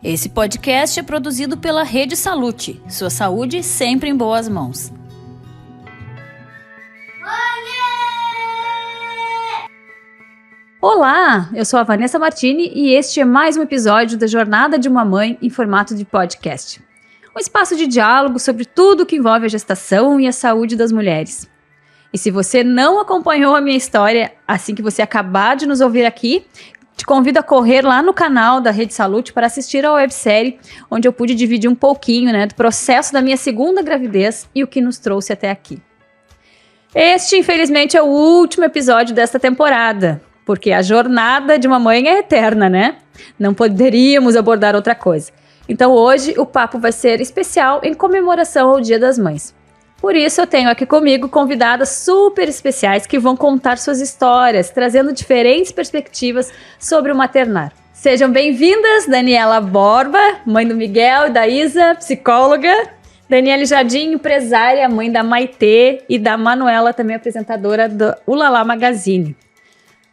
Esse podcast é produzido pela Rede Salute. Sua saúde sempre em boas mãos. Olá, eu sou a Vanessa Martini e este é mais um episódio da Jornada de uma Mãe em formato de podcast. Um espaço de diálogo sobre tudo que envolve a gestação e a saúde das mulheres. E se você não acompanhou a minha história assim que você acabar de nos ouvir aqui, te convido a correr lá no canal da Rede Salute para assistir a websérie, onde eu pude dividir um pouquinho, do processo da minha segunda gravidez e o que nos trouxe até aqui. Este, infelizmente, é o último episódio desta temporada, porque a jornada de uma mãe é eterna, né? Não poderíamos abordar outra coisa. Então hoje o papo vai ser especial em comemoração ao Dia das Mães. Por isso eu tenho aqui comigo convidadas super especiais que vão contar suas histórias, trazendo diferentes perspectivas sobre o maternar. Sejam bem-vindas, Daniela Borba, mãe do Miguel e da Isa, psicóloga. Daniele Jardim, empresária, mãe da Maitê e da Manuela, também apresentadora do Ulalá Magazine.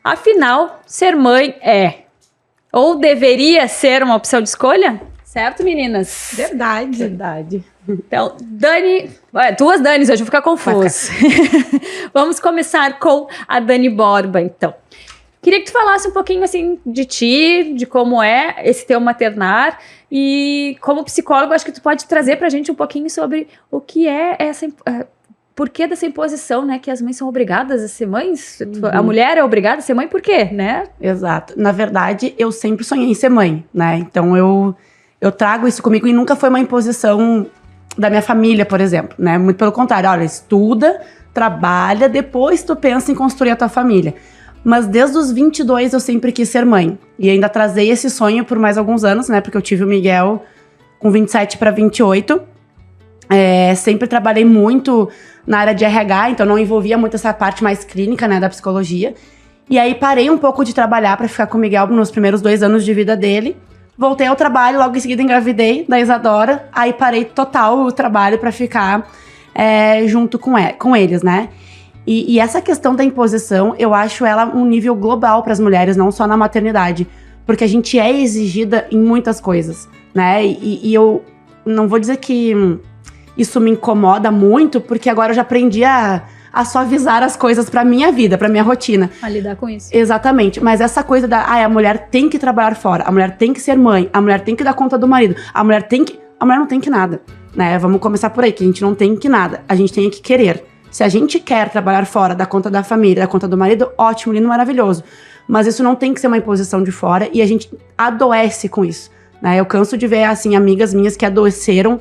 Afinal, ser mãe é, ou deveria ser uma opção de escolha? Certo, meninas? Verdade. Então, Dani... duas Danis, hoje eu vou ficar confusa. Vamos começar com a Dani Borba, então. Queria que tu falasse um pouquinho, assim, de ti, de como é esse teu maternar. E como psicólogo, acho que tu pode trazer pra gente um pouquinho sobre o que é essa... Por que dessa imposição, né? Que as mães são obrigadas a ser mães? A mulher é obrigada a ser mãe, por quê, né? Exato. Na verdade, eu sempre sonhei em ser mãe, né? Então, eu trago isso comigo e nunca foi uma imposição da minha família, por exemplo, né? Muito pelo contrário. Olha, estuda, trabalha, depois tu pensa em construir a tua família. Mas desde os 22 eu sempre quis ser mãe. E ainda trazei esse sonho por mais alguns anos, né? Porque eu tive o Miguel com 27 para 28. Sempre trabalhei muito na área de RH, então não envolvia muito essa parte mais clínica, né, da psicologia. E aí parei um pouco de trabalhar para ficar com o Miguel nos primeiros 2 anos de vida dele. Voltei ao trabalho, logo em seguida engravidei da Isadora. Aí parei total o trabalho para ficar junto com eles, né? E essa questão da imposição, eu acho ela um nível global para as mulheres, não só na maternidade. Porque a gente é exigida em muitas coisas, né? E eu não vou dizer que isso me incomoda muito, porque agora eu já aprendi a suavizar as coisas pra minha vida, pra minha rotina. A lidar com isso. Exatamente. Mas essa coisa a mulher tem que trabalhar fora, a mulher tem que ser mãe, a mulher tem que dar conta do marido, a mulher não tem que nada, né? Vamos começar por aí, que a gente não tem que nada, a gente tem que querer. Se a gente quer trabalhar fora, dar conta da família, dar conta do marido, ótimo, lindo, maravilhoso. Mas isso não tem que ser uma imposição de fora e a gente adoece com isso, né? Eu canso de ver, assim, amigas minhas que adoeceram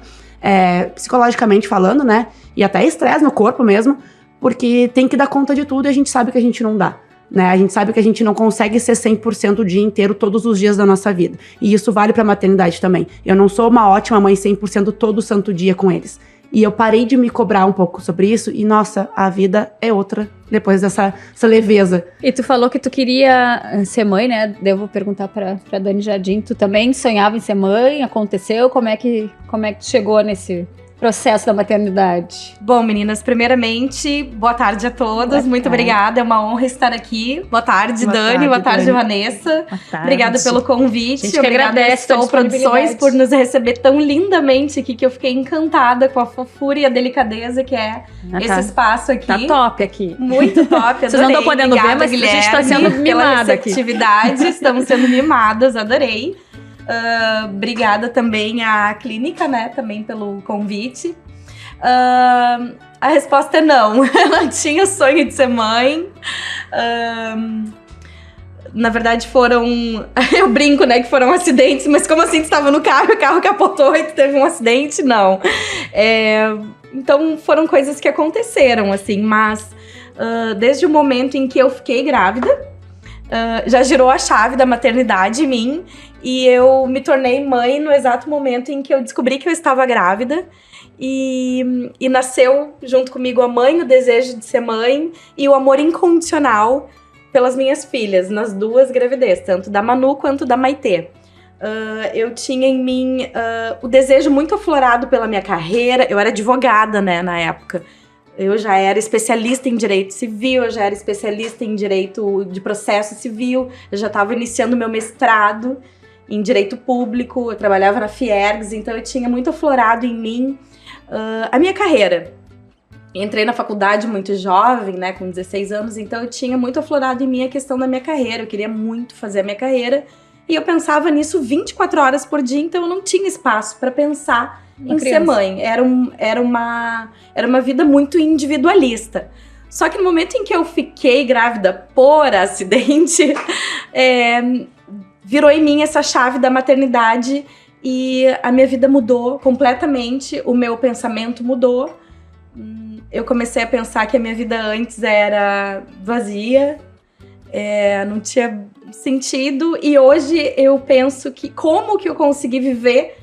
psicologicamente falando, né? E até estresse no corpo mesmo, porque tem que dar conta de tudo e a gente sabe que a gente não dá, né? A gente sabe que a gente não consegue ser 100% o dia inteiro, todos os dias da nossa vida. E isso vale pra maternidade também. Eu não sou uma ótima mãe 100% todo santo dia com eles. E eu parei de me cobrar um pouco sobre isso e, nossa, a vida é outra depois dessa leveza. E tu falou que tu queria ser mãe, né? Devo perguntar pra Dani Jardim. Tu também sonhava em ser mãe? Aconteceu? Como é que tu chegou nesse processo da maternidade? Bom, meninas, primeiramente, boa tarde a todas. Muito obrigada, é uma honra estar aqui. Boa tarde, Dani. Boa tarde, Vanessa. Boa tarde. Obrigada pelo convite. A gente que agradece Sol Produções por nos receber tão lindamente aqui, que eu fiquei encantada com a fofura e a delicadeza que é esse espaço aqui. Tá top aqui. Muito top, adorei. Vocês não estão podendo ver, mas Guilherme, a gente tá sendo mimada aqui. Estamos sendo mimadas, adorei. Obrigada também à clínica, né, também pelo convite. A resposta é não. Ela tinha o sonho de ser mãe. Na verdade eu brinco, né, que foram acidentes, mas como assim tu estava no carro, o carro capotou e tu teve um acidente? Não. Então foram coisas que aconteceram, assim, mas desde o momento em que eu fiquei grávida, já girou a chave da maternidade em mim e eu me tornei mãe no exato momento em que eu descobri que eu estava grávida e nasceu junto comigo a mãe, o desejo de ser mãe e o amor incondicional pelas minhas filhas, nas 2 gravidezes, tanto da Manu quanto da Maitê. Eu tinha em mim o desejo muito aflorado pela minha carreira. Eu era advogada, né, na época. Eu já era especialista em direito civil, eu já era especialista em direito de processo civil, eu já estava iniciando meu mestrado. em direito público, eu trabalhava na Fiergs, então eu tinha muito aflorado em mim a minha carreira. Entrei na faculdade muito jovem, né, com 16 anos, então eu tinha muito aflorado em mim a questão da minha carreira, eu queria muito fazer a minha carreira, e eu pensava nisso 24 horas por dia, então eu não tinha espaço para pensar em ser mãe. Era uma vida muito individualista. Só que no momento em que eu fiquei grávida por acidente, virou em mim essa chave da maternidade e a minha vida mudou completamente, o meu pensamento mudou. Eu comecei a pensar que a minha vida antes era vazia, não tinha sentido, e hoje eu penso que como que eu consegui viver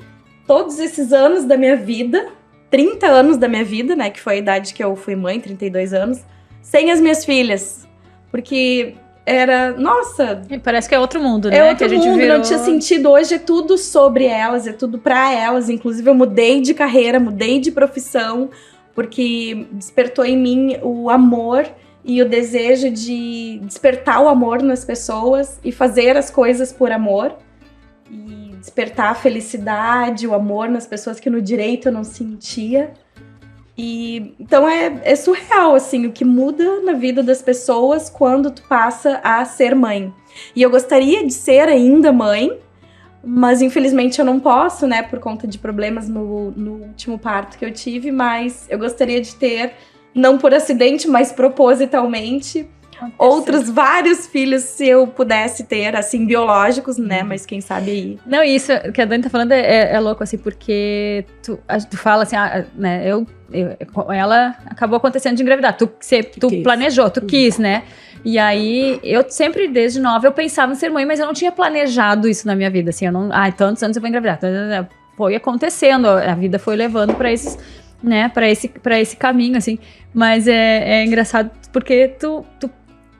todos esses anos da minha vida, 30 anos da minha vida, né, que foi a idade que eu fui mãe, 32 anos, sem as minhas filhas, porque nossa... E parece que é outro mundo, né? É outro que a gente mundo, virou... não tinha sentido. Hoje é tudo sobre elas, é tudo pra elas. Inclusive eu mudei de carreira, mudei de profissão, porque despertou em mim o amor e o desejo de despertar o amor nas pessoas e fazer as coisas por amor. E despertar a felicidade, o amor nas pessoas que no direito eu não sentia. E então é surreal, assim, o que muda na vida das pessoas quando tu passa a ser mãe. E eu gostaria de ser ainda mãe, mas infelizmente eu não posso, né, por conta de problemas no último parto que eu tive, mas eu gostaria de ter, não por acidente, mas propositalmente, outros vários filhos, se eu pudesse ter, assim, biológicos, né, mas quem sabe aí. Não, isso que a Dani tá falando é louco, assim, porque tu fala assim, né, ela acabou acontecendo de engravidar, tu planejou, tu quis, né? E aí, eu sempre, desde nova, eu pensava em ser mãe, mas eu não tinha planejado isso na minha vida, assim, eu não, tantos anos eu vou engravidar. Foi acontecendo, a vida foi levando pra esses, né, pra esse caminho, assim. Mas é engraçado porque tu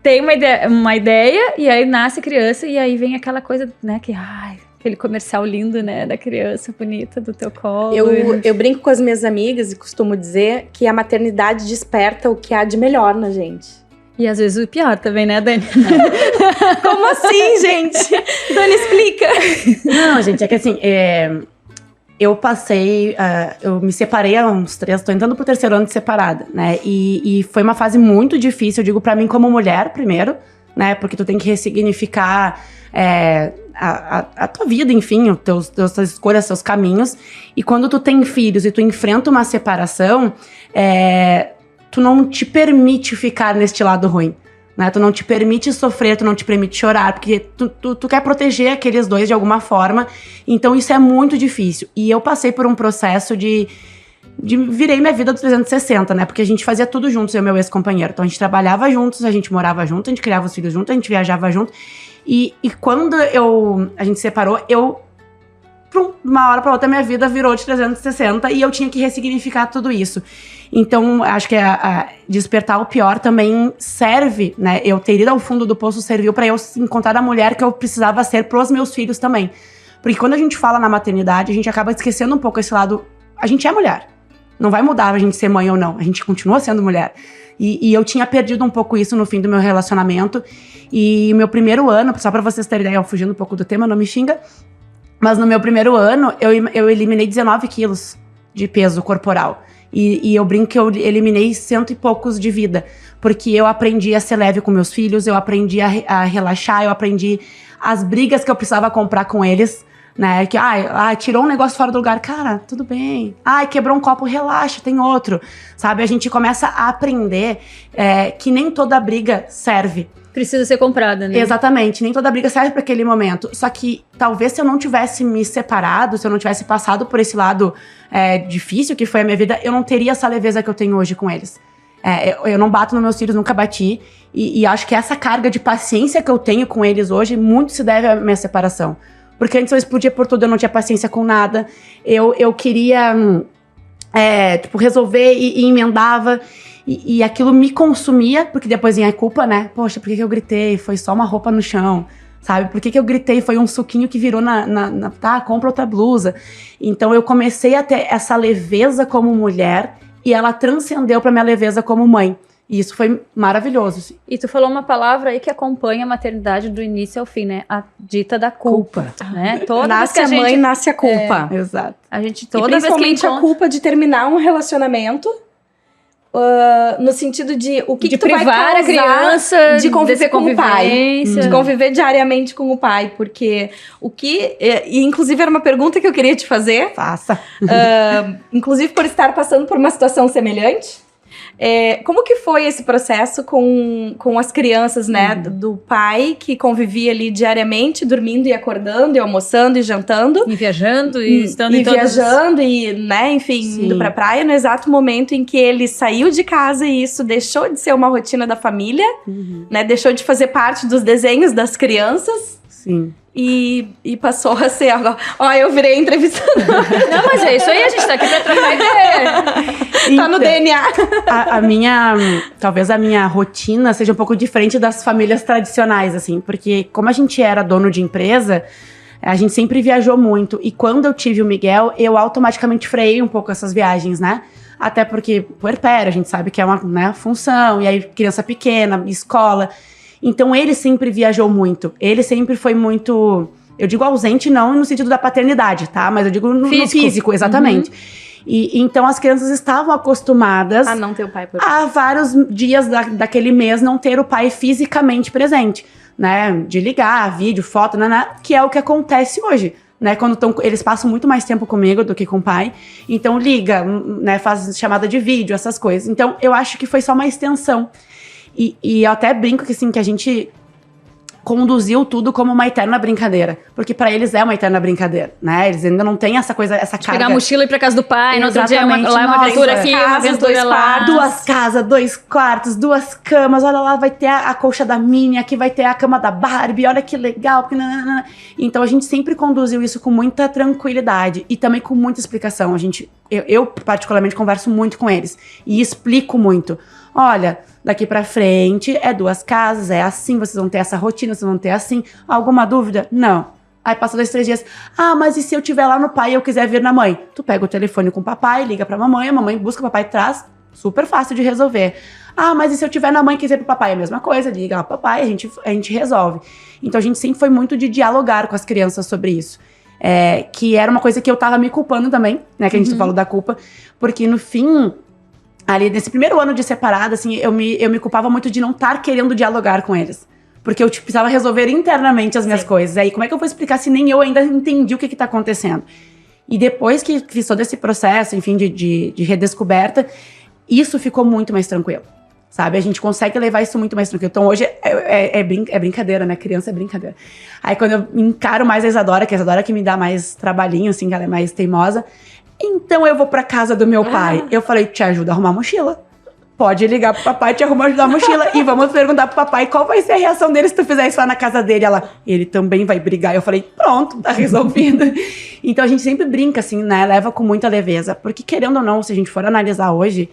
tem uma ideia e aí nasce a criança e aí vem aquela coisa, né, aquele comercial lindo, né, da criança bonita do teu colo. Eu brinco com as minhas amigas e costumo dizer que a maternidade desperta o que há de melhor na gente. E às vezes o pior também, né, Dani? Como assim, gente? Dani, explica. Não, gente, é que assim, eu me separei há uns 3, tô entrando pro 3º ano de separada, né? E foi uma fase muito difícil, eu digo pra mim como mulher, primeiro, né? Porque tu tem que ressignificar a tua vida, enfim, tuas escolhas, seus caminhos. E quando tu tem filhos e tu enfrenta uma separação, tu não te permite ficar neste lado ruim, né? Tu não te permite sofrer, tu não te permite chorar, porque tu quer proteger aqueles dois de alguma forma. Então isso é muito difícil. E eu passei por um processo virei minha vida do 360, né? Porque a gente fazia tudo juntos, eu e meu ex-companheiro. Então a gente trabalhava juntos, a gente morava junto, a gente criava os filhos juntos, a gente viajava junto. E quando a gente separou, de uma hora pra outra, minha vida virou de 360 e eu tinha que ressignificar tudo isso. Então, acho que despertar o pior também serve, né? Eu ter ido ao fundo do poço serviu pra eu encontrar a mulher que eu precisava ser pros meus filhos também. Porque quando a gente fala na maternidade, a gente acaba esquecendo um pouco esse lado. A gente é mulher. Não vai mudar a gente ser mãe ou não. A gente continua sendo mulher. E eu tinha perdido um pouco isso no fim do meu relacionamento. E meu primeiro ano, só pra vocês terem ideia, fugindo um pouco do tema, não me xinga. Mas no meu primeiro ano, eu eliminei 19 quilos de peso corporal. E eu brinco que eu eliminei 100 e poucos de vida. Porque eu aprendi a ser leve com meus filhos, eu aprendi a relaxar, eu aprendi as brigas que eu precisava comprar com eles, né? Que, tirou um negócio fora do lugar, cara, tudo bem. Quebrou um copo, relaxa, tem outro. Sabe, a gente começa a aprender que nem toda briga serve. Precisa ser comprada, né? Exatamente, nem toda briga serve para aquele momento. Só que talvez se eu não tivesse me separado, se eu não tivesse passado por esse lado difícil que foi a minha vida, eu não teria essa leveza que eu tenho hoje com eles. Eu não bato nos meus filhos, nunca bati. E acho que essa carga de paciência que eu tenho com eles hoje, muito se deve à minha separação. Porque antes eu explodia por tudo, eu não tinha paciência com nada. Eu queria resolver e emendava. E aquilo me consumia, porque depois vinha a culpa, né? Poxa, por que eu gritei? Foi só uma roupa no chão, sabe? Por que eu gritei? Foi um suquinho que virou compra outra blusa. Então eu comecei a ter essa leveza como mulher e ela transcendeu pra minha leveza como mãe. E isso foi maravilhoso. Assim. E tu falou uma palavra aí que acompanha a maternidade do início ao fim, né? A dita da culpa, né? Toda Nasce vez que a mãe, nasce a culpa. Exato. A gente E toda vez que principalmente a culpa de terminar um relacionamento, no sentido de o que de tu vai privar causar a criança de conviver dessa com o pai. convivência. De conviver diariamente com o pai. Porque e inclusive era uma pergunta que eu queria te fazer. Faça. Inclusive por estar passando por uma situação semelhante. Como que foi esse processo com as crianças, né? Do pai que convivia ali diariamente, dormindo e acordando, e almoçando e jantando. E viajando e estando e em todos viajando e, né, enfim, Sim. indo pra praia no exato momento em que ele saiu de casa e isso deixou de ser uma rotina da família, né? Deixou de fazer parte dos desenhos das crianças. Sim. E passou a ser agora. Ó, eu virei entrevistadora. Não, mas é isso aí, a gente tá aqui pra trocar ideia. Tá no DNA. Talvez a minha rotina seja um pouco diferente das famílias tradicionais, assim, porque como a gente era dono de empresa, a gente sempre viajou muito. E quando eu tive o Miguel, eu automaticamente freiei um pouco essas viagens, né? Até porque puerpério, a gente sabe que é uma, né, função, e aí criança pequena, escola. Então ele sempre viajou muito. Ele sempre foi muito, eu digo ausente não no sentido da paternidade, tá? Mas eu digo no físico, exatamente. E então as crianças estavam acostumadas A não ter o pai por a vários dias daquele mês não ter o pai fisicamente presente, né? De ligar, vídeo, foto, que é o que acontece hoje. Né, quando eles passam muito mais tempo comigo do que com o pai. Então liga, né, faz chamada de vídeo, essas coisas. Então eu acho que foi só uma extensão. E eu até brinco que, assim, que a gente conduziu tudo como uma eterna brincadeira. Porque pra eles é uma eterna brincadeira, né? Eles ainda não têm essa coisa, essa carga. Pegar a mochila e ir pra casa do pai, no outro dia Exatamente. lá é uma Nossa, aventura aqui, uma casas, aventura dois lá. quartos. 2 casas, 2 quartos, 2 camas. Olha lá, vai ter a colcha da Minnie, aqui vai ter a cama da Barbie. Olha que legal. Então a gente sempre conduziu isso com muita tranquilidade e também com muita explicação. Eu particularmente converso muito com eles e explico muito. Olha, daqui pra frente é 2 casas, é assim, vocês vão ter essa rotina, vocês vão ter assim. Alguma dúvida? Não. Aí passa 2, 3 dias. Ah, mas e se eu estiver lá no pai e eu quiser vir na mãe? Tu pega o telefone com o papai, liga pra mamãe, a mamãe busca o papai e traz. Super fácil de resolver. Ah, mas e se eu estiver na mãe e quiser ir pro papai? É a mesma coisa, liga ao papai, a gente resolve. Então a gente sempre foi muito de dialogar com as crianças sobre isso. Que era uma coisa que eu tava me culpando também, né? Que a gente falou da culpa. Porque no fim, ali nesse primeiro ano de separada, assim, eu me culpava muito de não estar querendo dialogar com eles. Porque eu precisava resolver internamente as minhas coisas. Aí como é que eu vou explicar se nem eu ainda entendi o que tá acontecendo? E depois que fiz todo esse processo, enfim, de redescoberta, isso ficou muito mais tranquilo. Sabe? A gente consegue levar isso muito mais tranquilo. Então hoje é brincadeira, né? Criança é brincadeira. Aí quando eu encaro mais a Isadora, que é a Isadora que me dá mais trabalhinho, assim, que ela é mais teimosa. Então eu vou pra casa do meu pai. Eu falei, te ajuda a arrumar a mochila. Pode ligar pro papai, te arrumar a mochila. E vamos perguntar pro papai qual vai ser a reação dele se tu fizer isso lá na casa dele. Ele também vai brigar. Eu falei, pronto, tá resolvido. Então a gente sempre brinca, assim, né? Leva com muita leveza. Porque querendo ou não, se a gente for analisar hoje,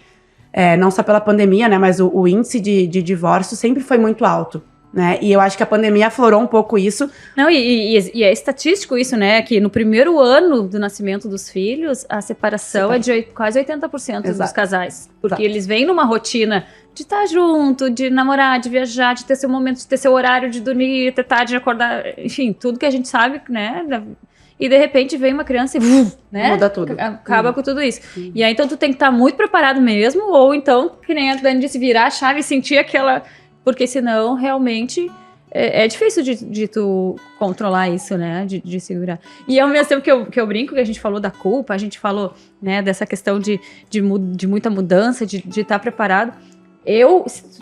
não só pela pandemia, né? Mas o índice de divórcio sempre foi muito alto. Né? E eu acho que a pandemia aflorou um pouco isso. Não, e é estatístico isso, né? Que no primeiro ano do nascimento dos filhos, a separação é de quase 80% dos casais. Porque eles vêm numa rotina de estar junto, de namorar, de viajar, de ter seu momento, de ter seu horário de dormir, ter tarde de acordar, enfim, tudo que a gente sabe, né? E de repente vem uma criança e né? Muda tudo. Acaba com tudo isso. E aí então tu tem que estar muito preparado mesmo, ou então, que nem a Dani disse, virar a chave e sentir aquela... Porque senão, realmente, é difícil de tu controlar isso, né? De segurar. E ao mesmo tempo que eu brinco, que a gente falou da culpa, a gente falou, né, dessa questão de muita mudança, de estar preparado.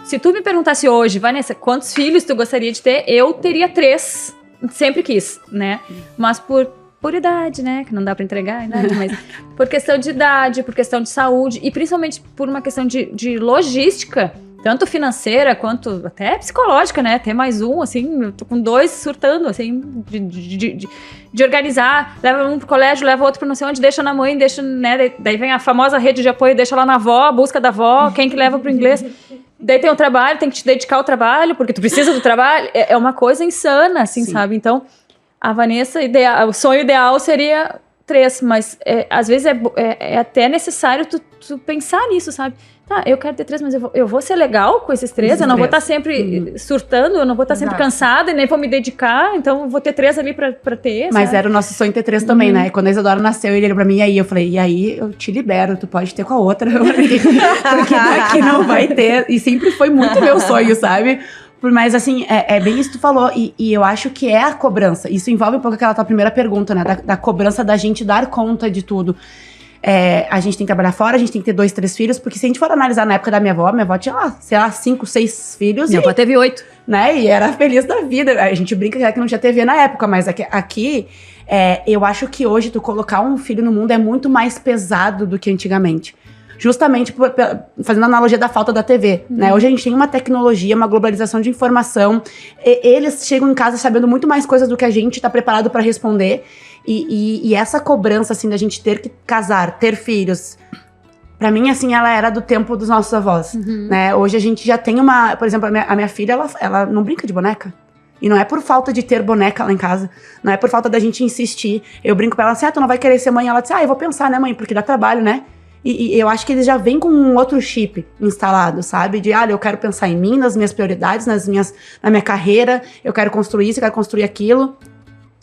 Se tu me perguntasse hoje, Vanessa, quantos filhos tu gostaria de ter? Eu teria 3, sempre quis, né? Mas por idade, né? Que não dá pra entregar a idade, mas por questão de idade, por questão de saúde e principalmente por uma questão de logística, tanto financeira quanto até psicológica, né? Ter mais um, assim, eu tô com 2 surtando, assim, de organizar, leva um pro colégio, leva outro pra não sei onde, deixa na mãe, deixa, né? Daí vem a famosa rede de apoio, deixa lá na avó, busca da avó, quem que leva pro inglês. Daí tem o trabalho, tem que te dedicar ao trabalho, porque tu precisa do trabalho. É uma coisa insana, assim, sabe? Então, a Vanessa, o sonho ideal seria 3, mas às vezes é até necessário tu pensar nisso, sabe? tá, eu quero ter 3, mas eu vou ser legal com esses 3, eu não vou estar sempre surtando, eu não vou estar sempre cansada e nem vou me dedicar, então eu vou ter 3 ali pra ter, Mas sabe? era o nosso sonho ter 3 também, né? E quando a Isadora nasceu, ele olhou pra mim, e aí eu falei, e aí eu te libero, tu pode ter com a outra, porque daqui não vai ter. E sempre foi muito meu sonho, sabe? Mas assim, é bem isso que tu falou, e eu acho que é a cobrança. Isso envolve um pouco aquela tua primeira pergunta, né? Da cobrança da gente dar conta de tudo. A gente tem que trabalhar fora, a gente tem que ter 2, 3 filhos, porque se a gente for analisar na época da minha avó tinha lá, sei lá, 5, 6 filhos. Minha avó teve 8. Né? E era feliz da vida. A gente brinca que não tinha TV na época, mas aqui eu acho que hoje tu colocar um filho no mundo é muito mais pesado do que antigamente. Justamente fazendo a analogia da falta da TV, né? Hoje a gente tem uma tecnologia, uma globalização de informação. Eles chegam em casa sabendo muito mais coisas do que a gente tá preparado para responder. E essa cobrança, assim, da gente ter que casar, ter filhos, pra mim, assim, ela era do tempo dos nossos avós, né? Hoje a gente já tem uma... Por exemplo, a minha filha, ela não brinca de boneca. E não é por falta de ter boneca lá em casa. Não é por falta da gente insistir. Eu brinco pra ela assim, tu não vai querer ser mãe? Ela disse, eu vou pensar, né, mãe? Porque dá trabalho, né? E eu acho que eles já vêm com um outro chip instalado, sabe? De, eu quero pensar em mim, nas minhas prioridades, na minha carreira. Eu quero construir isso, eu quero construir aquilo.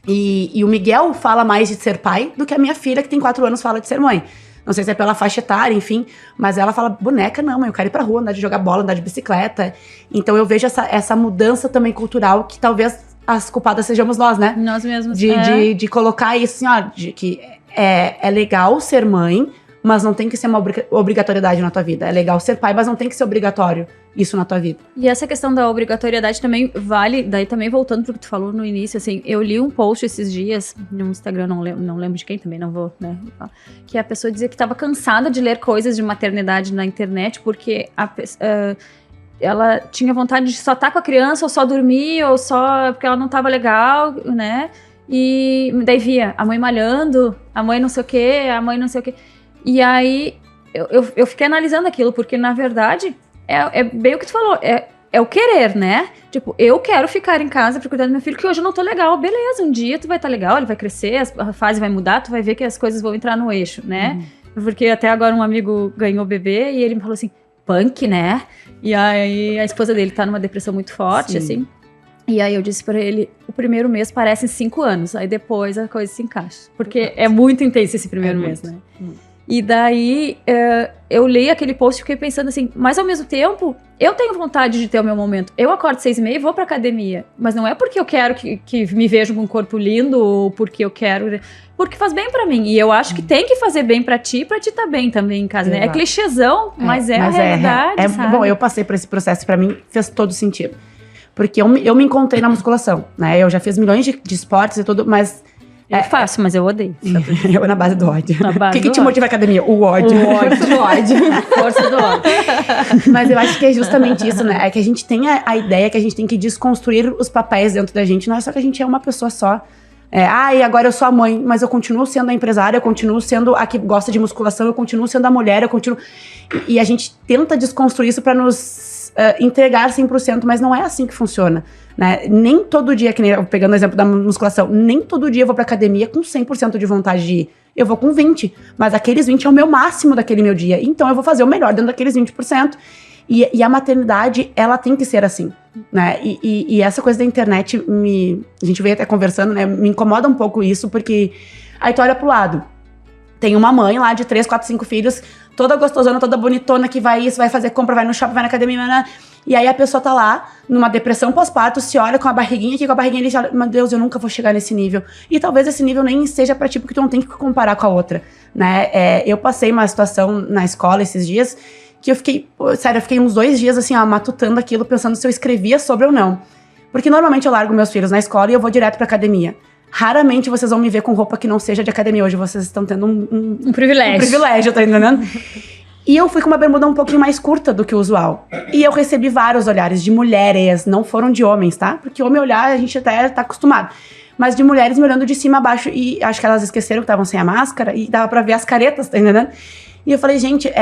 E o Miguel fala mais de ser pai do que a minha filha, que tem 4 anos, fala de ser mãe. Não sei se é pela faixa etária, enfim. Mas ela fala, boneca não, mãe, eu quero ir pra rua, andar de jogar bola, andar de bicicleta. Então eu vejo essa mudança também cultural, que talvez as culpadas sejamos nós, né? Nós mesmos. De colocar isso assim, de que é legal ser mãe, mas não tem que ser uma obrigatoriedade na tua vida. É legal ser pai, mas não tem que ser obrigatório isso na tua vida. E essa questão da obrigatoriedade também vale, daí também voltando pro que tu falou no início, assim, eu li um post esses dias no Instagram, não lembro de quem também, não vou, né, que a pessoa dizia que estava cansada de ler coisas de maternidade na internet, porque ela tinha vontade de só estar com a criança, ou só dormir, ou só porque ela não estava legal, né, e daí via a mãe malhando, a mãe não sei o quê, a mãe não sei o quê. E aí, eu fiquei analisando aquilo, porque, na verdade, é bem o que tu falou, é o querer, né? Tipo, eu quero ficar em casa pra cuidar do meu filho, que hoje eu não tô legal. Beleza, um dia tu vai estar legal, ele vai crescer, a fase vai mudar, tu vai ver que as coisas vão entrar no eixo, né? Porque até agora um amigo ganhou bebê e ele me falou assim, punk, né? E aí, a esposa dele tá numa depressão muito forte, assim. E aí eu disse pra ele, o primeiro mês parece 5 anos, aí depois a coisa se encaixa. Porque é muito intenso esse primeiro mês, né? E daí, eu li aquele post e fiquei pensando assim, mas ao mesmo tempo, eu tenho vontade de ter o meu momento. Eu acordo 6h30 e vou pra academia. Mas não é porque eu quero que me vejam com um corpo lindo, ou porque eu quero... Porque faz bem pra mim. E eu acho que tem que fazer bem pra ti tá bem também em casa, né? É clichêzão, mas a realidade, sabe? Bom, eu passei por esse processo, pra mim fez todo sentido. Porque eu me encontrei na musculação, né? Eu já fiz milhões de esportes e tudo, mas... Eu faço, mas eu odeio. Eu na base do ódio. O que te motiva a academia? O ódio. O ódio. Força do ódio. Mas eu acho que é justamente isso, né? É que a gente tem a ideia que a gente tem que desconstruir os papéis dentro da gente. Não é só que a gente é uma pessoa só. E agora eu sou a mãe, mas eu continuo sendo a empresária, eu continuo sendo a que gosta de musculação, eu continuo sendo a mulher, eu continuo... E a gente tenta desconstruir isso pra nos entregar 100%, mas não é assim que funciona. Né? Nem todo dia, que nem, pegando o exemplo da musculação, nem todo dia eu vou pra academia com 100% de vontade de ir. Eu vou com 20%, mas aqueles 20% é o meu máximo daquele meu dia. Então eu vou fazer o melhor dentro daqueles 20%. E a maternidade, ela tem que ser assim, né? E essa coisa da internet, a gente veio até conversando, né? Me incomoda um pouco isso, porque aí tu olha pro lado. Tem uma mãe lá de 3, 4, 5 filhos, toda gostosona, toda bonitona, que vai isso, vai fazer compra, vai no shopping, vai na academia, e aí a pessoa tá lá, numa depressão pós-parto, se olha com a barriguinha aqui, com a barriguinha ali, já, meu Deus, eu nunca vou chegar nesse nível. E talvez esse nível nem seja pra ti, porque tu não tem que comparar com a outra, né? Eu passei uma situação na escola esses dias, que eu fiquei uns 2 dias, assim, matutando aquilo, pensando se eu escrevia sobre ou não. Porque normalmente eu largo meus filhos na escola e eu vou direto pra academia. Raramente vocês vão me ver com roupa que não seja de academia. Hoje vocês estão tendo um privilégio. Um privilégio, tá entendendo? E eu fui com uma bermuda um pouquinho mais curta do que o usual. E eu recebi vários olhares de mulheres, não foram de homens, tá? Porque homem olhar, a gente até tá acostumado. Mas de mulheres me olhando de cima a baixo. E acho que elas esqueceram que estavam sem a máscara e dava pra ver as caretas, tá entendendo? E eu falei, gente,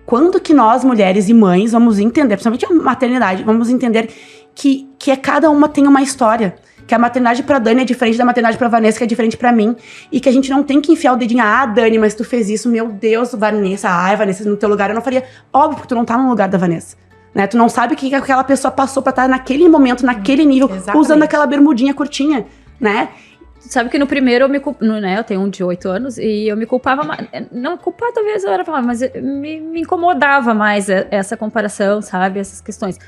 quando que nós, mulheres e mães, vamos entender, principalmente a maternidade, vamos entender que cada uma tem uma história. que a maternidade pra Dani é diferente da maternidade pra Vanessa, que é diferente pra mim, e que a gente não tem que enfiar o dedinho, Dani, mas tu fez isso, meu Deus, Vanessa, Vanessa, no teu lugar eu não faria. Óbvio que tu não tá no lugar da Vanessa, né? Tu não sabe o que aquela pessoa passou pra estar naquele momento, naquele nível, usando aquela bermudinha curtinha, né? Sabe que no primeiro eu me culpava, né? Eu tenho um de 8 anos e eu me culpava mais. Não culpar, talvez eu era falar, mas me incomodava mais essa comparação, sabe? Essas questões.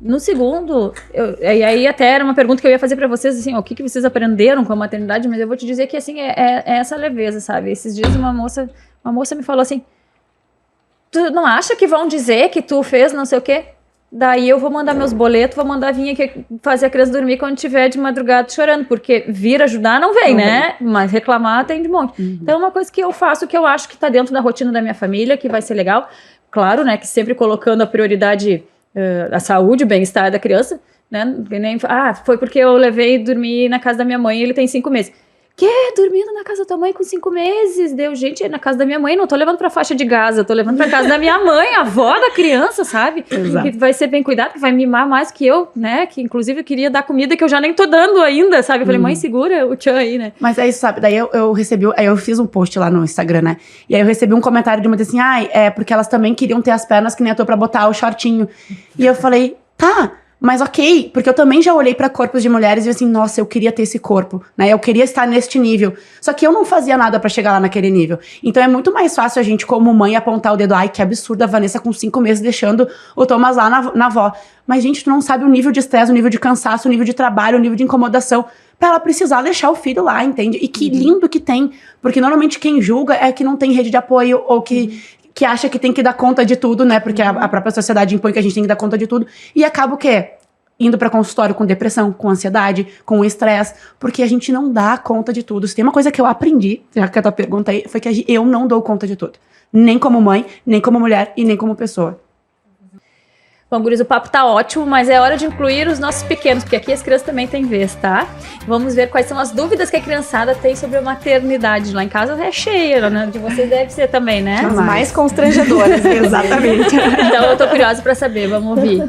No segundo, e aí até era uma pergunta que eu ia fazer pra vocês, assim, ó, o que vocês aprenderam com a maternidade, mas eu vou te dizer que, assim, é essa leveza, sabe? Esses dias uma moça me falou assim, tu não acha que vão dizer que tu fez não sei o quê? Daí eu vou mandar meus boletos, vou mandar vir aqui fazer a criança dormir quando tiver de madrugada chorando, porque vir ajudar não vem, né? Mas reclamar tem de monte. Então é uma coisa que eu faço, que eu acho que tá dentro da rotina da minha família, que vai ser legal. Claro, né, que sempre colocando a prioridade, a saúde, o bem-estar da criança, né? Nem, foi porque eu levei dormir na casa da minha mãe e ele tem 5 meses. Dormindo na casa da tua mãe com 5 meses? Gente, na casa da minha mãe, não tô levando pra faixa de Gaza, tô levando pra casa da minha mãe, a avó da criança, sabe? Exato. Que vai ser bem cuidado, que vai mimar mais que eu, né? Que inclusive eu queria dar comida que eu já nem tô dando ainda, sabe? Eu falei, mãe, segura o tchan aí, né? Mas é isso, sabe? Daí eu recebi, aí eu fiz um post lá no Instagram, né? E aí eu recebi um comentário de uma assim, porque elas também queriam ter as pernas que nem eu tô pra botar o shortinho. E eu falei, tá, mas ok, porque eu também já olhei pra corpos de mulheres e assim, nossa, eu queria ter esse corpo, né? Eu queria estar neste nível. Só que eu não fazia nada pra chegar lá naquele nível. Então é muito mais fácil a gente, como mãe, apontar o dedo. Que absurdo a Vanessa com 5 meses deixando o Thomas lá na avó. Mas, gente, tu não sabe o nível de estresse, o nível de cansaço, o nível de trabalho, o nível de incomodação pra ela precisar deixar o filho lá, entende? E que lindo que tem. Porque normalmente quem julga é que não tem rede de apoio ou que acha que tem que dar conta de tudo, né? Porque a própria sociedade impõe que a gente tem que dar conta de tudo. E acaba o quê? Indo pra consultório com depressão, com ansiedade, com estresse. Porque a gente não dá conta de tudo. Se tem uma coisa que eu aprendi, já que a tua pergunta aí, foi que eu não dou conta de tudo. Nem como mãe, nem como mulher e nem como pessoa. Bom, guris, o papo tá ótimo, mas é hora de incluir os nossos pequenos, porque aqui as crianças também têm vez, tá? Vamos ver quais são as dúvidas que a criançada tem sobre a maternidade. Lá em casa é cheia, né? De vocês deve ser também, né? As mais constrangedoras. Exatamente. Então eu tô curiosa pra saber, vamos ouvir.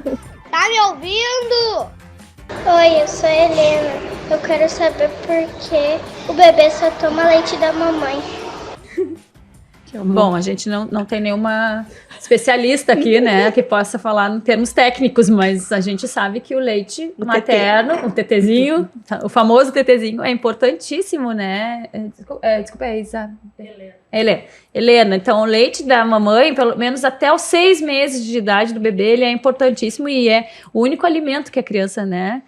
Tá me ouvindo? Oi, eu sou a Helena. Eu quero saber por que o bebê só toma leite da mamãe. Bom, a gente não tem nenhuma especialista aqui, né, que possa falar em termos técnicos, mas a gente sabe que o leite materno, o tetezinho, o famoso tetezinho, é importantíssimo, né? Desculpa, Helena, então o leite da mamãe, pelo menos até os 6 meses de idade do bebê, ele é importantíssimo e é o único alimento que a criança, né,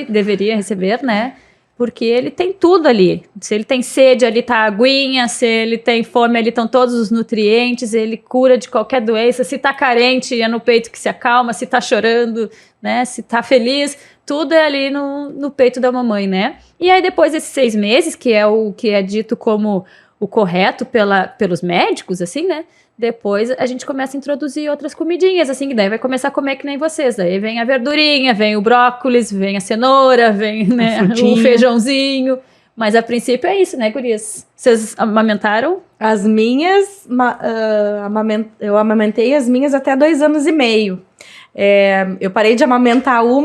deveria receber, né? Porque ele tem tudo ali. Se ele tem sede, ali tá a aguinha. Se ele tem fome, ali estão todos os nutrientes. Ele cura de qualquer doença. Se tá carente, é no peito que se acalma. Se tá chorando, né? Se tá feliz, tudo é ali no peito da mamãe, né? E aí depois desses 6 meses, que é o que é dito como o correto pelos médicos, assim, né? Depois a gente começa a introduzir outras comidinhas, assim, que daí vai começar a comer que nem vocês. Daí vem a verdurinha, vem o brócolis, vem a cenoura, vem, né, o feijãozinho. Mas a princípio é isso, né, gurias? Vocês amamentaram? As minhas, eu amamentei as minhas até 2 anos e meio. Eu parei de amamentar um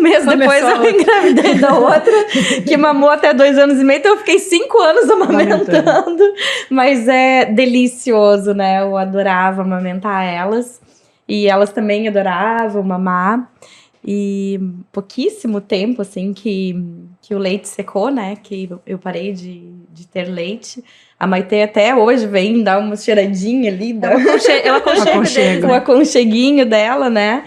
mês depois eu engravidei da outra, que mamou até 2 anos e meio, então eu fiquei 5 anos amamentando. Mas é delicioso, né? Eu adorava amamentar elas. E elas também adoravam mamar. E pouquíssimo tempo, assim, que o leite secou, né? Que eu parei de ter leite. A Maitê até hoje vem dar uma cheiradinha ali. Ela aconchega. O aconcheguinho dela, né?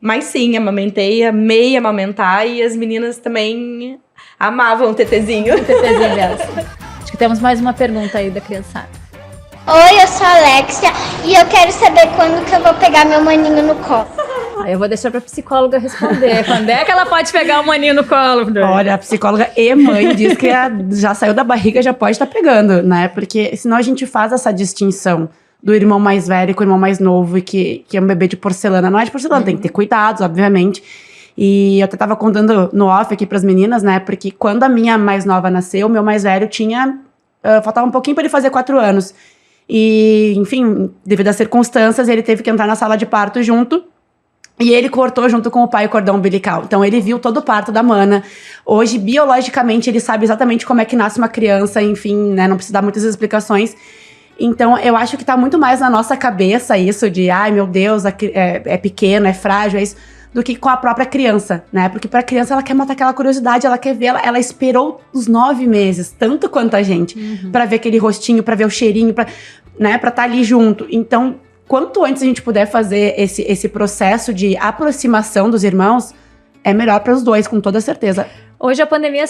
Mas sim, amamentei, amei amamentar. E as meninas também amavam o tetezinho. O tetezinho delas. Acho que temos mais uma pergunta aí da criançada. Oi, eu sou a Alexia e eu quero saber quando que eu vou pegar meu maninho no colo. Eu vou deixar pra psicóloga responder. Quando é que ela pode pegar o maninho no colo? Olha, a psicóloga e mãe diz que já saiu da barriga, já pode estar pegando, né? Porque senão a gente faz essa distinção do irmão mais velho com o irmão mais novo e que é um bebê de porcelana. Não é de porcelana, tem que ter cuidados, obviamente. E eu até tava contando no off aqui pras meninas, né? Porque quando a minha mais nova nasceu, o meu mais velho tinha... faltava um pouquinho pra ele fazer 4 anos. E, enfim, devido às circunstâncias, ele teve que entrar na sala de parto junto. E ele cortou junto com o pai o cordão umbilical. Então, ele viu todo o parto da Mana. Hoje, biologicamente, ele sabe exatamente como é que nasce uma criança. Enfim, né? Não precisa dar muitas explicações. Então, eu acho que tá muito mais na nossa cabeça isso de... Ai, meu Deus, é pequeno, é frágil, é isso... Do que com a própria criança, né? Porque pra criança, ela quer matar aquela curiosidade, ela quer ver... Ela esperou os 9 meses, tanto quanto a gente. Pra ver aquele rostinho, pra ver o cheirinho, né? Pra tá ali junto. Então... Quanto antes a gente puder fazer esse processo de aproximação dos irmãos, é melhor para os dois, com toda certeza. Hoje a pandemia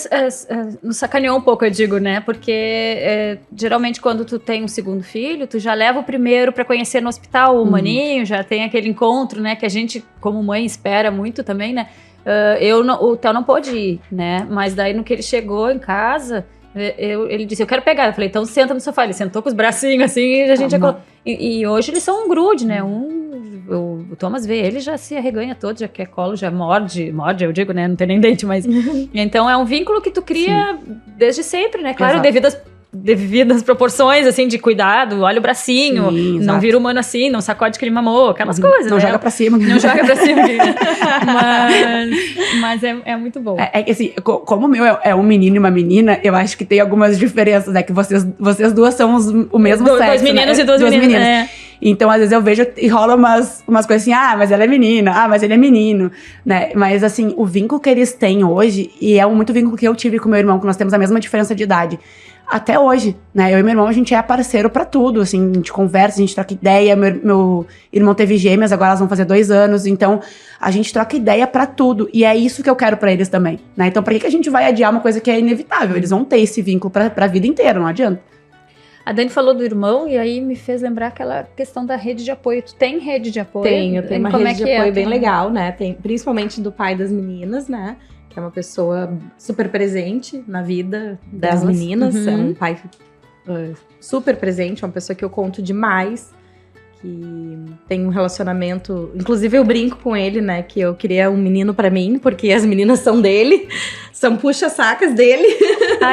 nos sacaneou um pouco, eu digo, né? Porque geralmente quando tu tem um segundo filho, tu já leva o primeiro para conhecer no hospital o maninho, já tem aquele encontro, né? Que a gente, como mãe, espera muito também, né? O Theo não pôde ir, né? Mas daí no que ele chegou em casa... Ele disse, eu quero pegar. Eu falei, então senta no sofá. Ele sentou com os bracinhos assim e a gente... E hoje eles são um grude, né? O Thomas vê ele, já se arreganha todo, já quer colo, já morde, eu digo, né? Não tem nem dente, mas... Então é um vínculo que tu cria desde sempre, né? Claro, devidas proporções, assim, de cuidado, olha o bracinho, sim, não vira humano assim, não sacode que ele mamou, aquelas coisas, não né? joga pra cima. Não joga pra cima. Mas é muito bom. Assim, como o meu é um menino e uma menina, eu acho que tem algumas diferenças, né? Que vocês duas são o mesmo sexo, dois meninos, né? E duas meninas. É. Então, às vezes eu vejo e rola umas coisas assim, mas ela é menina, mas ele é menino, né? Mas, assim, o vínculo que eles têm hoje, e é muito vínculo que eu tive com meu irmão, que nós temos a mesma diferença de idade, até hoje, né? Eu e meu irmão, a gente é parceiro pra tudo, assim, a gente conversa, a gente troca ideia. Meu irmão teve gêmeas, agora elas vão fazer 2 anos, então a gente troca ideia pra tudo. E é isso que eu quero pra eles também, né? Então, pra que a gente vai adiar uma coisa que é inevitável? Eles vão ter esse vínculo pra vida inteira, não adianta. A Dani falou do irmão e aí me fez lembrar aquela questão da rede de apoio. Tu tem rede de apoio? Eu tenho uma rede de apoio bem legal, né? Tem, principalmente do pai das meninas, né? Que é uma pessoa super presente na vida das meninas. É um pai super presente, uma pessoa que eu conto demais. Que tem um relacionamento... Inclusive, eu brinco com ele, né? Que eu queria um menino pra mim, porque as meninas são dele. São puxa-sacas dele.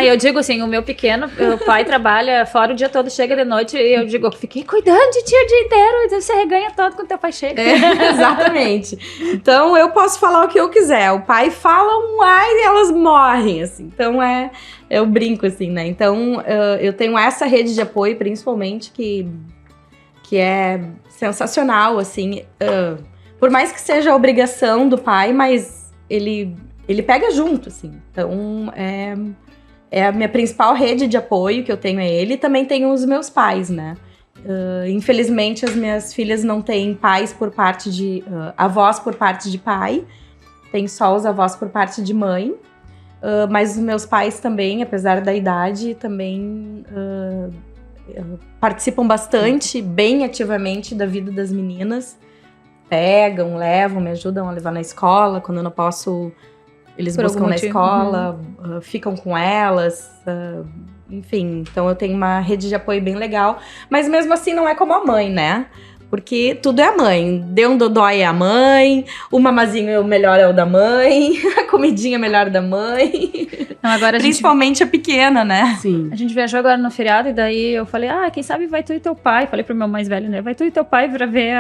Eu digo assim, o meu pequeno, o pai trabalha fora o dia todo, chega de noite, e eu digo, eu fiquei cuidando de ti o dia inteiro, e você reganha todo quando teu pai chega. Exatamente. Então, eu posso falar o que eu quiser. O pai fala um ai e elas morrem, assim. Então, eu brinco, assim, né? Então, eu tenho essa rede de apoio, principalmente, que é sensacional, assim. Por mais que seja a obrigação do pai, mas ele pega junto, assim. Então, é a minha principal rede de apoio que eu tenho, é ele. E também tenho os meus pais, né? Infelizmente, as minhas filhas não têm pais por parte de... avós por parte de pai. Tem só os avós por parte de mãe. Mas os meus pais também, apesar da idade, também... participam bastante, bem ativamente da vida das meninas. Pegam, levam, me ajudam a levar na escola. Quando eu não posso, eles buscam na escola, ficam com elas. Enfim, então eu tenho uma rede de apoio bem legal. Mas mesmo assim não é como a mãe, né? Porque tudo é a mãe. Deu um dodói é a mãe, o mamazinho melhor é o da mãe, a comidinha melhor da mãe. Não, agora principalmente a pequena, né? Sim. A gente viajou agora no feriado e daí eu falei, quem sabe vai tu e teu pai. Falei pro meu mais velho, né? Vai tu e teu pai pra ver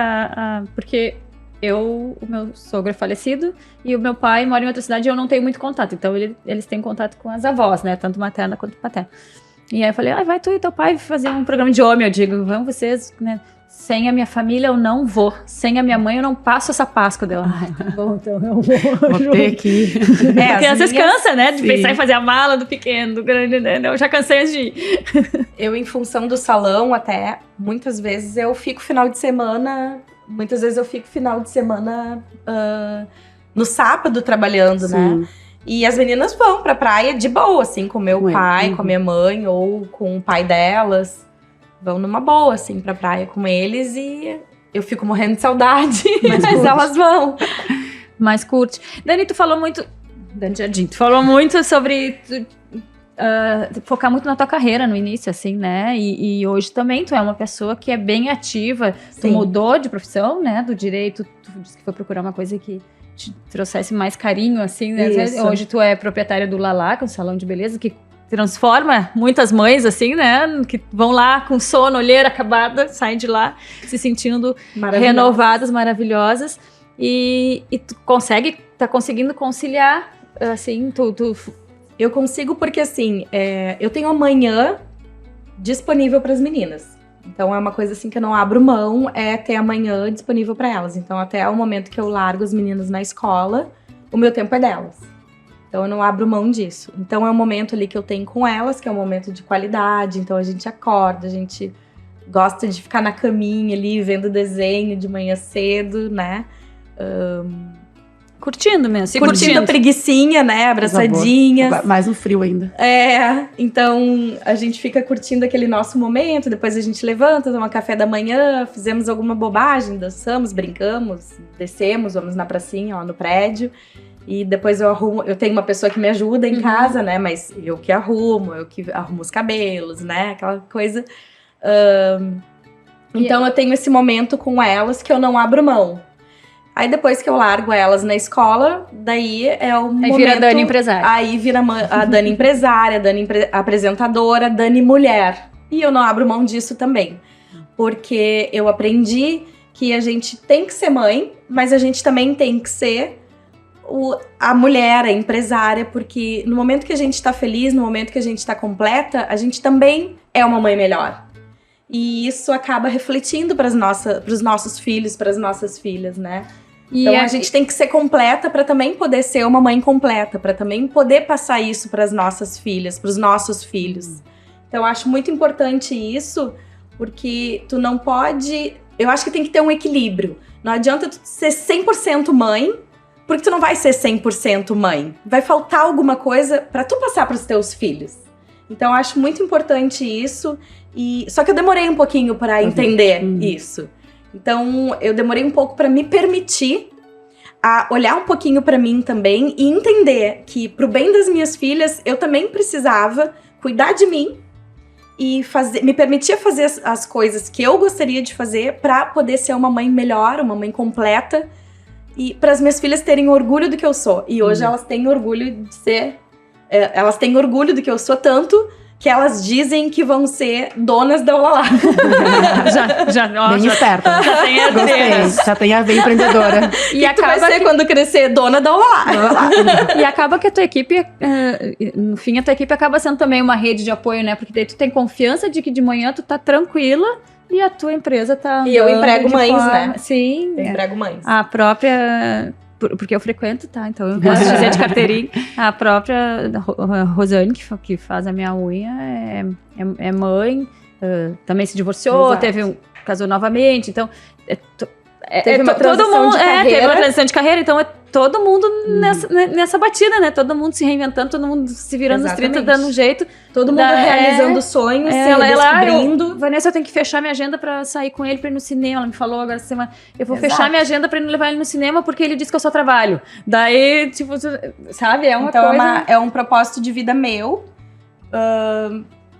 porque o meu sogro é falecido e o meu pai mora em outra cidade e eu não tenho muito contato. Então eles têm contato com as avós, né? Tanto materna quanto paterna. E aí eu falei, vai tu e teu pai fazer um programa de homem. Eu digo, vamos vocês, né? Sem a minha família eu não vou. Sem a minha mãe eu não passo essa Páscoa dela. Tá bom, então eu vou ter que... Porque às vezes cansa, né? De pensar em fazer a mala do pequeno, do grande, né? Eu já cansei antes de ir. Eu, em função do salão, até, muitas vezes eu fico final de semana... no sábado trabalhando, né? E as meninas vão pra praia de boa, assim, com meu pai, com a minha mãe, ou com o pai delas. Vão numa boa, assim, pra praia com eles e eu fico morrendo de saudade, mas elas vão. Mas curte. Dani, tu falou muito... Dani Jardim, tu falou muito sobre focar muito na tua carreira no início, assim, né? E hoje também tu é uma pessoa que é bem ativa. Tu mudou de profissão, né? Do direito, tu disse que foi procurar uma coisa que te trouxesse mais carinho, assim, né? Hoje tu é proprietária do Lalá, que é um salão de beleza que transforma muitas mães, assim, né? Que vão lá com sono, olheira acabada, saem de lá se sentindo renovadas, maravilhosas. E tu tá conseguindo conciliar, assim, Eu consigo porque, assim, eu tenho a manhã disponível para as meninas. Então, é uma coisa assim que eu não abro mão, é ter a manhã disponível para elas. Então, até o momento que eu largo as meninas na escola, o meu tempo é delas. Então, eu não abro mão disso. Então, é um momento ali que eu tenho com elas, que é um momento de qualidade. Então, a gente acorda, a gente gosta de ficar na caminha ali, vendo desenho de manhã cedo, né? Curtindo mesmo. Curtindo a preguicinha, né? Abraçadinhas. Mais no frio ainda. Então a gente fica curtindo aquele nosso momento, depois a gente levanta, toma café da manhã, fizemos alguma bobagem, dançamos, brincamos, descemos, vamos na pracinha, ó, no prédio. E depois eu tenho uma pessoa que me ajuda em casa, né? Mas eu que arrumo os cabelos, né? Aquela coisa. Então eu tenho esse momento com elas que eu não abro mão. Aí depois que eu largo elas na escola, daí é o momento... Aí vira a Dani empresária. Aí vira a Dani empresária, a Dani apresentadora, a Dani mulher. E eu não abro mão disso também. Porque eu aprendi que a gente tem que ser mãe, mas a gente também tem que ser a mulher, a empresária. Porque no momento que a gente tá feliz, no momento que a gente tá completa, a gente também é uma mãe melhor. E isso acaba refletindo para os nossos filhos, para as nossas filhas, né? Então a gente tem que ser completa para também poder ser uma mãe completa, para também poder passar isso para as nossas filhas, para os nossos filhos. Então eu acho muito importante isso, porque tu não pode... Eu acho que tem que ter um equilíbrio. Não adianta tu ser 100% mãe, porque tu não vai ser 100% mãe. Vai faltar alguma coisa para tu passar para os teus filhos. Então eu acho muito importante isso. Só que eu demorei um pouquinho para entender isso. Então, eu demorei um pouco para me permitir a olhar um pouquinho para mim também e entender que, pro bem das minhas filhas, eu também precisava cuidar de mim e me permitir fazer as coisas que eu gostaria de fazer para poder ser uma mãe melhor, uma mãe completa e para as minhas filhas terem orgulho do que eu sou. E hoje elas têm orgulho de ser... elas têm orgulho do que eu sou tanto... que elas dizem que vão ser donas da Ulalá. Bem esperta. Já tem a ver empreendedora. E tu vai ser quando crescer dona da Ulalá. E acaba que a tua equipe, no fim, a tua equipe acaba sendo também uma rede de apoio, né? Porque daí tu tem confiança de que de manhã tu tá tranquila e a tua empresa tá... E eu emprego mães, né? Sim. Eu emprego mães. A própria... Porque eu frequento, tá? Então eu posso dizer de carteirinha. A própria Rosane, que faz a minha unha, é mãe, também se divorciou, casou novamente. Então, teve uma transição de carreira. Teve uma transição de carreira, então é todo mundo nessa batida, né? Todo mundo se reinventando, todo mundo se virando nos 30, dando um jeito. Todo mundo realizando sonhos, se descobrindo. Vanessa, eu tenho que fechar minha agenda pra sair com ele, pra ir no cinema. Ela me falou agora essa semana. Eu vou fechar minha agenda pra ir levar ele no cinema, porque ele disse que eu só trabalho. Daí, tipo, sabe? É uma coisa... é um propósito de vida meu.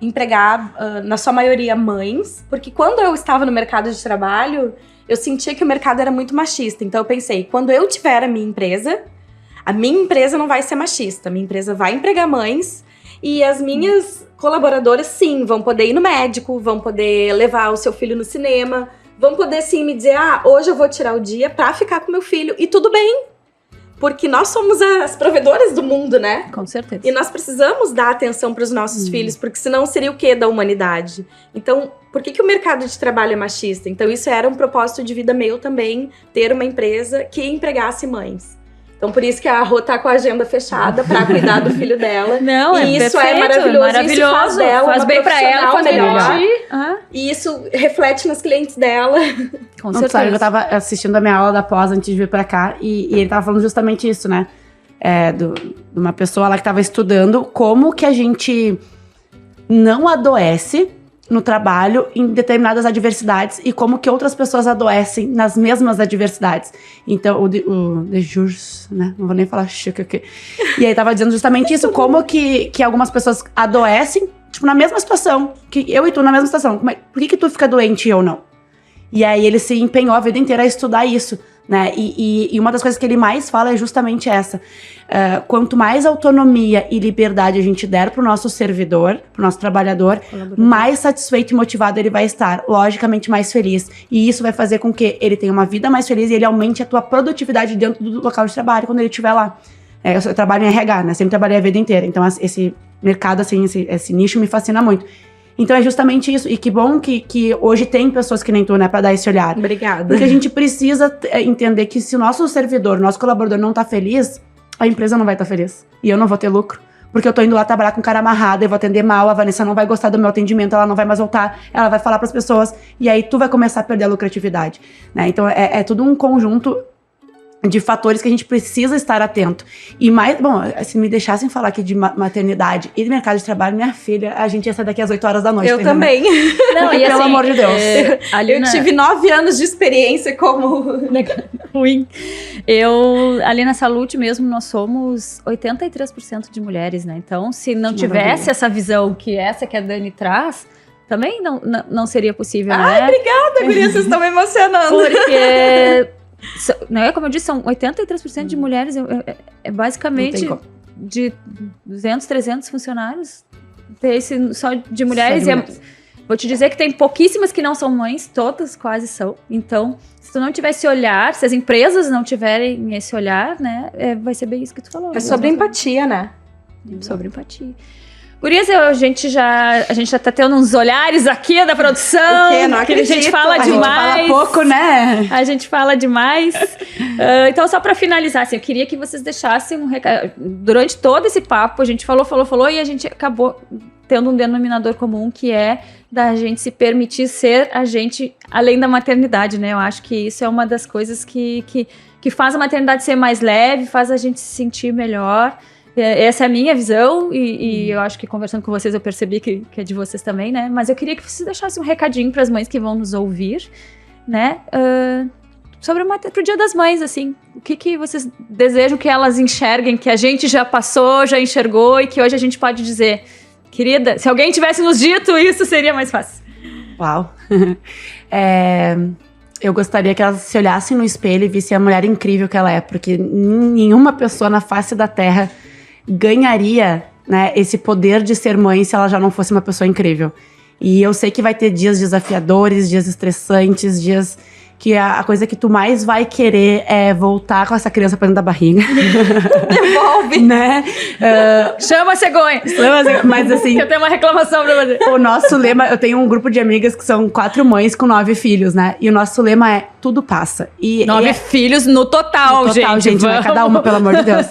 Empregar, na sua maioria, mães. Porque quando eu estava no mercado de trabalho... eu sentia que o mercado era muito machista. Então eu pensei, quando eu tiver a minha empresa não vai ser machista. A minha empresa vai empregar mães e as minhas colaboradoras, sim, vão poder ir no médico, vão poder levar o seu filho no cinema, vão poder, sim, me dizer, hoje eu vou tirar o dia pra ficar com meu filho. E tudo bem, porque nós somos as provedoras do mundo, né? Com certeza. E nós precisamos dar atenção pros nossos filhos, porque senão seria o quê da humanidade? Então... por que o mercado de trabalho é machista? Então, isso era um propósito de vida meu também, ter uma empresa que empregasse mães. Então, por isso que a Rô tá com a agenda fechada pra cuidar do filho dela. Não, e isso perfeito, é maravilhoso. Isso faz dela faz bem pra ela, faz melhor. Uhum. E isso reflete nos clientes dela. Com certeza. Eu tava assistindo a minha aula da pós antes de vir pra cá e ele tava falando justamente isso, né? De uma pessoa lá que tava estudando como que a gente não adoece no trabalho em determinadas adversidades e como que outras pessoas adoecem nas mesmas adversidades. Então, o de Jurs, né? Não vou nem falar aqui. E aí tava dizendo justamente isso, como que algumas pessoas adoecem, tipo, na mesma situação, que eu e tu na mesma situação. Por que tu fica doente e eu não? E aí ele se empenhou a vida inteira a estudar isso. né? E uma das coisas que ele mais fala é justamente essa. Quanto mais autonomia e liberdade a gente der pro nosso servidor, pro nosso trabalhador, mais satisfeito e motivado ele vai estar, logicamente mais feliz. E isso vai fazer com que ele tenha uma vida mais feliz e ele aumente a tua produtividade dentro do local de trabalho quando ele estiver lá. Eu trabalho em RH, né? Sempre trabalhei a vida inteira. Então, esse mercado, assim, esse nicho me fascina muito. Então, é justamente isso. E que bom que hoje tem pessoas que nem tu, né? Pra dar esse olhar. Obrigada. Porque a gente precisa entender que se o nosso servidor, nosso colaborador não tá feliz, a empresa não vai estar feliz. E eu não vou ter lucro. Porque eu tô indo lá trabalhar com cara amarrada, eu vou atender mal, a Vanessa não vai gostar do meu atendimento, ela não vai mais voltar, ela vai falar pras pessoas, e aí tu vai começar a perder a lucratividade, né? Então, é tudo um conjunto de fatores que a gente precisa estar atento. E mais, bom, se me deixassem falar aqui de maternidade e de mercado de trabalho, minha filha, a gente ia sair daqui às 8 horas da noite. Eu tá também. Não, e pelo assim, amor de Deus. Eu tive 9 anos de experiência como ruim. Ali na Salute mesmo, nós somos 83% de mulheres, né? Então, se não tivesse essa visão que a Dani traz, também não seria possível, né? Ai, obrigada, guria, vocês estão me emocionando. Porque... Não é como eu disse, são 83% de mulheres, é basicamente de 200, 300 funcionários, esse só de mulheres. Vou te dizer que tem pouquíssimas que não são mães, todas quase são. Então, se tu não tiver esse olhar, se as empresas não tiverem esse olhar, né, vai ser bem isso que tu falou. É sobre empatia, né? Sobre empatia. Gurias, a gente já tá tendo uns olhares aqui da produção. O quê? Não acredito. A gente fala demais. A gente fala pouco, né? A gente fala demais. Então, só pra finalizar, assim, eu queria que vocês deixassem um recado. Durante todo esse papo, a gente falou e a gente acabou tendo um denominador comum, que é da gente se permitir ser a gente além da maternidade, né? Eu acho que isso é uma das coisas que faz a maternidade ser mais leve, faz a gente se sentir melhor. Essa é a minha visão e eu acho que conversando com vocês eu percebi que é de vocês também, né? Mas eu queria que vocês deixassem um recadinho para as mães que vão nos ouvir, né? Pro Dia das Mães, assim. O que vocês desejam que elas enxerguem, que a gente já passou, já enxergou e que hoje a gente pode dizer, querida, se alguém tivesse nos dito isso, seria mais fácil. Uau! Eu gostaria que elas se olhassem no espelho e vissem a mulher incrível que ela é, porque nenhuma pessoa na face da Terra ganharia, né, esse poder de ser mãe se ela já não fosse uma pessoa incrível. E eu sei que vai ter dias desafiadores, dias estressantes, dias que a coisa que tu mais vai querer é voltar com essa criança pra dentro da barriga. Devolve! Né? Chama a cegonha! Mas assim... Eu tenho uma reclamação pra fazer. O nosso lema... Eu tenho um grupo de amigas que são 4 mães com 9 filhos, né? E o nosso lema é tudo passa. 9 filhos no total, gente. Né? Cada uma, pelo amor de Deus.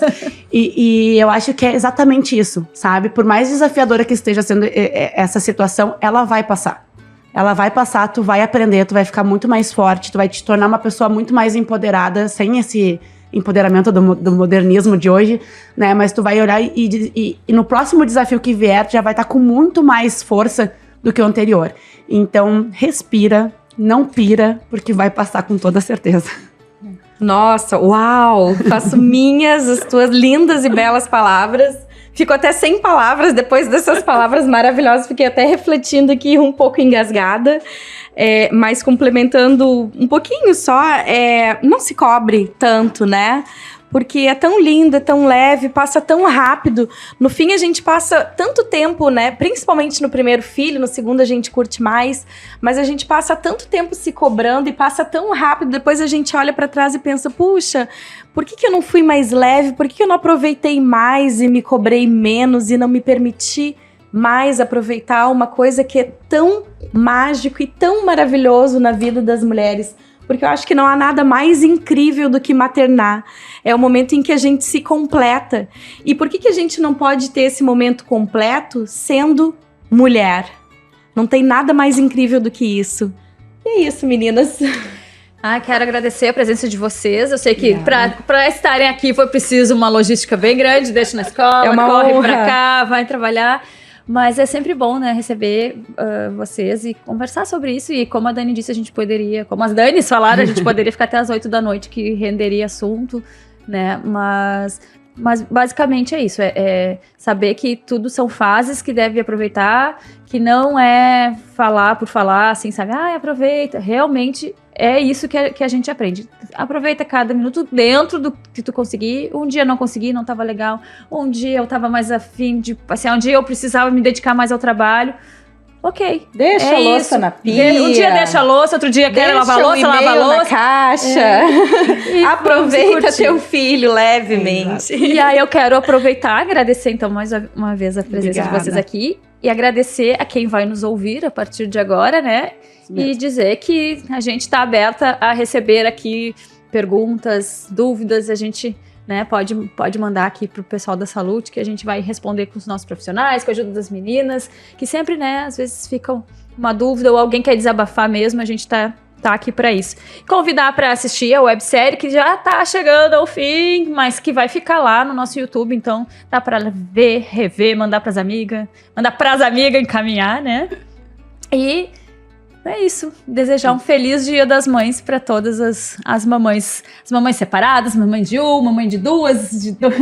E eu acho que é exatamente isso, sabe? Por mais desafiadora que esteja sendo essa situação, ela vai passar. Ela vai passar, tu vai aprender, tu vai ficar muito mais forte, tu vai te tornar uma pessoa muito mais empoderada, sem esse empoderamento do modernismo de hoje, né? Mas tu vai olhar e no próximo desafio que vier, tu já vai estar com muito mais força do que o anterior. Então, respira, não pira, porque vai passar com toda certeza. Nossa, uau! Faço minhas as tuas lindas e belas palavras. Fico até sem palavras depois dessas palavras maravilhosas. Fiquei até refletindo aqui um pouco engasgada. Mas complementando um pouquinho só, não se cobre tanto, né? Porque é tão lindo, é tão leve, passa tão rápido. No fim, a gente passa tanto tempo, né? Principalmente no primeiro filho, no segundo a gente curte mais. Mas a gente passa tanto tempo se cobrando e passa tão rápido. Depois a gente olha pra trás e pensa, puxa, por que eu não fui mais leve? Por que eu não aproveitei mais e me cobrei menos e não me permiti mais aproveitar uma coisa que é tão mágico e tão maravilhoso na vida das mulheres? Porque eu acho que não há nada mais incrível do que maternar. É o momento em que a gente se completa. E por que a gente não pode ter esse momento completo sendo mulher? Não tem nada mais incrível do que isso. E é isso, meninas. Quero agradecer a presença de vocês. Eu sei que para estarem aqui foi preciso uma logística bem grande. Deixa na escola, corre para cá, vai trabalhar. Mas é sempre bom, né, receber vocês e conversar sobre isso. E como a Dani disse, a gente poderia... Como as Danis falaram, a gente poderia ficar até as 8 da noite, que renderia assunto, né? Mas basicamente é isso. É saber que tudo são fases que deve aproveitar, que não é falar por falar, assim, sabe? Aproveita. Realmente é isso que a gente aprende. Aproveita cada minuto dentro do que tu conseguir. Um dia não consegui, não tava legal. Um dia eu tava mais afim de passear. Um dia eu precisava me dedicar mais ao trabalho. Ok. Deixa a louça na pia. Um dia deixa a louça, outro dia quer lavar a louça, lava a louça. Na caixa. Aproveita teu filho levemente. E aí eu quero aproveitar, agradecer então mais uma vez a presença de vocês aqui. E agradecer a quem vai nos ouvir a partir de agora, né? E dizer que a gente está aberta a receber aqui perguntas, dúvidas. A gente, né, pode mandar aqui pro pessoal da Salute, que a gente vai responder com os nossos profissionais, com a ajuda das meninas, que sempre, né, às vezes ficam uma dúvida ou alguém quer desabafar mesmo, a gente tá aqui para isso. Convidar para assistir a websérie, que já tá chegando ao fim, mas que vai ficar lá no nosso YouTube, então dá para ver, rever, mandar pras amigas encaminhar, né? E é isso. Desejar um feliz Dia das Mães para todas as mamães. As mamães separadas, mamãe de uma, mamãe de duas,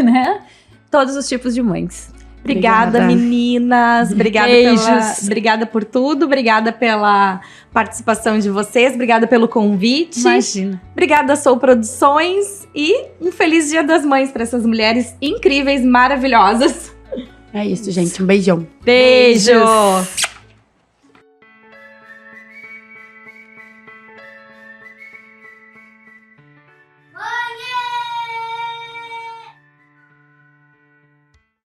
né? Todos os tipos de mães. Obrigada, meninas. Obrigada por tudo. Obrigada pela participação de vocês. Obrigada pelo convite. Imagina. Obrigada, Soul Produções. E um feliz Dia das Mães para essas mulheres incríveis, maravilhosas. É isso, gente. Um beijão. Beijos.